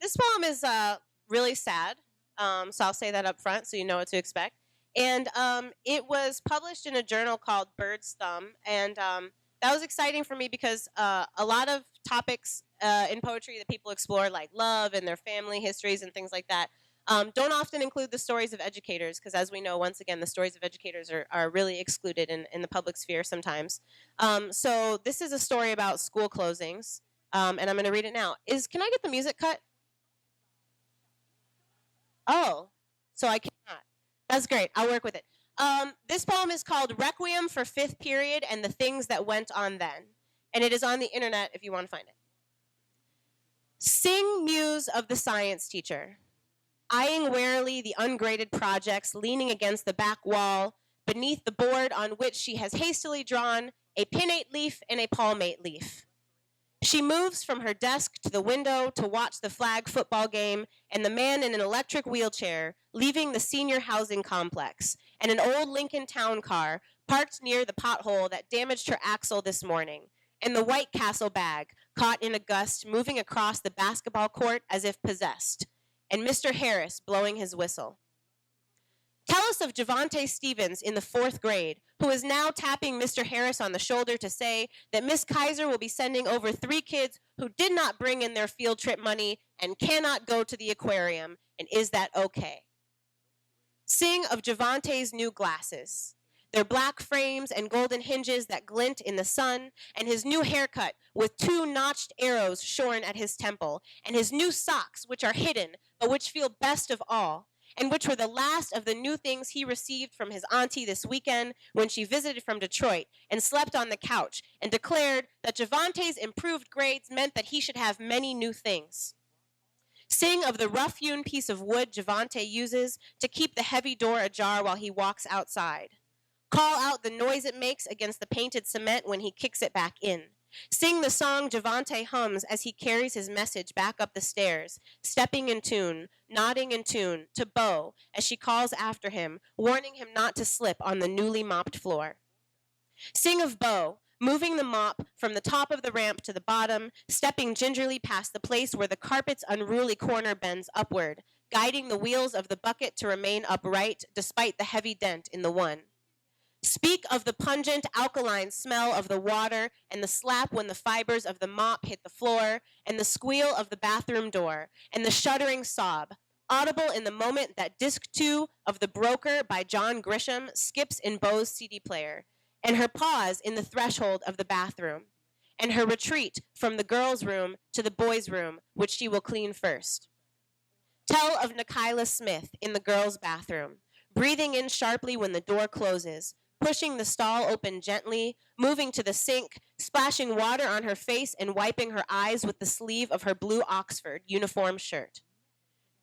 This poem is really sad, so I'll say that up front so you know what to expect. And it was published in a journal called Bird's Thumb, and that was exciting for me because a lot of topics in poetry that people explore, like love and their family histories and things like that, don't often include the stories of educators, because as we know, once again, the stories of educators are really excluded in the public sphere sometimes. So this is a story about school closings, and I'm going to read it now. Can I get the music cut? Oh, so I cannot. That's great. I'll work with it. This poem is called Requiem for Fifth Period and the Things That Went On Then. And it is on the internet if you want to find it. Sing muse of the science teacher, eyeing warily the ungraded projects leaning against the back wall, beneath the board on which she has hastily drawn a pinnate leaf and a palmate leaf. She moves from her desk to the window to watch the flag football game and the man in an electric wheelchair leaving the senior housing complex, and an old Lincoln Town car parked near the pothole that damaged her axle this morning, and the White Castle bag caught in a gust moving across the basketball court as if possessed, and Mr. Harris blowing his whistle. Tell us of Javante Stevens in the 4th grade, who is now tapping Mr. Harris on the shoulder to say that Miss Kaiser will be sending over 3 kids who did not bring in their field trip money and cannot go to the aquarium, and is that okay? Sing of Javante's new glasses, their black frames and golden hinges that glint in the sun, and his new haircut with 2 notched arrows shorn at his temple, and his new socks, which are hidden, but which feel best of all, and which were the last of the new things he received from his auntie this weekend when she visited from Detroit and slept on the couch and declared that Javante's improved grades meant that he should have many new things. Sing of the rough-hewn piece of wood Javante uses to keep the heavy door ajar while he walks outside. Call out the noise it makes against the painted cement when he kicks it back in. Sing the song Javante hums as he carries his message back up the stairs, stepping in tune, nodding in tune, to Bo as she calls after him, warning him not to slip on the newly mopped floor. Sing of Bo, moving the mop from the top of the ramp to the bottom, stepping gingerly past the place where the carpet's unruly corner bends upward, guiding the wheels of the bucket to remain upright despite the heavy dent in the one. Speak of the pungent, alkaline smell of the water and the slap when the fibers of the mop hit the floor, and the squeal of the bathroom door, and the shuddering sob, audible in the moment that disc 2 of The Broker by John Grisham skips in Bo's CD player, and her pause in the threshold of the bathroom, and her retreat from the girls' room to the boys' room, which she will clean first. Tell of Nikayla Smith in the girls' bathroom, breathing in sharply when the door closes, pushing the stall open gently, moving to the sink, splashing water on her face and wiping her eyes with the sleeve of her blue Oxford uniform shirt.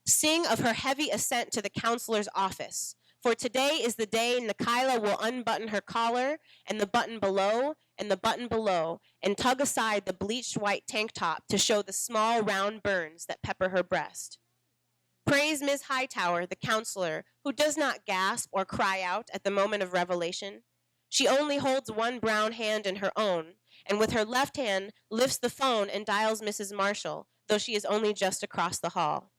Sing of her heavy ascent to the counselor's office, for today is the day Nikayla will unbutton her collar, and the button below, and the button below, and tug aside the bleached white tank top to show the small round burns that pepper her breast. Praise Ms. Hightower, the counselor, who does not gasp or cry out at the moment of revelation. She only holds one brown hand in her own, and with her left hand lifts the phone and dials Mrs. Marshall, though she is only just across the hall.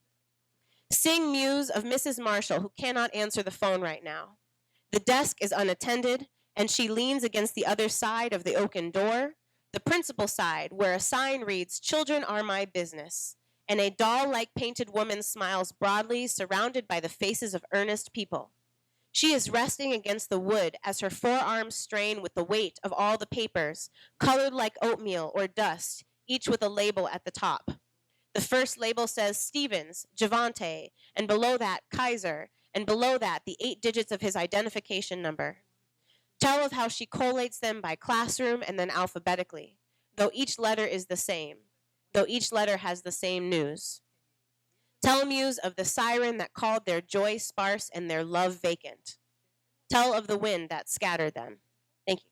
Sing muse of Mrs. Marshall, who cannot answer the phone right now. The desk is unattended, and she leans against the other side of the oaken door, the principal side, where a sign reads, "Children are my business," and a doll-like painted woman smiles broadly, surrounded by the faces of earnest people. She is resting against the wood as her forearms strain with the weight of all the papers, colored like oatmeal or dust, each with a label at the top. The first label says Stevens, Javante, and below that Kaiser, and below that the 8 digits of his identification number. Tell of how she collates them by classroom and then alphabetically, though each letter is the same, though each letter has the same news. Tell muse of the siren that called their joy sparse and their love vacant. Tell of the wind that scattered them. Thank you.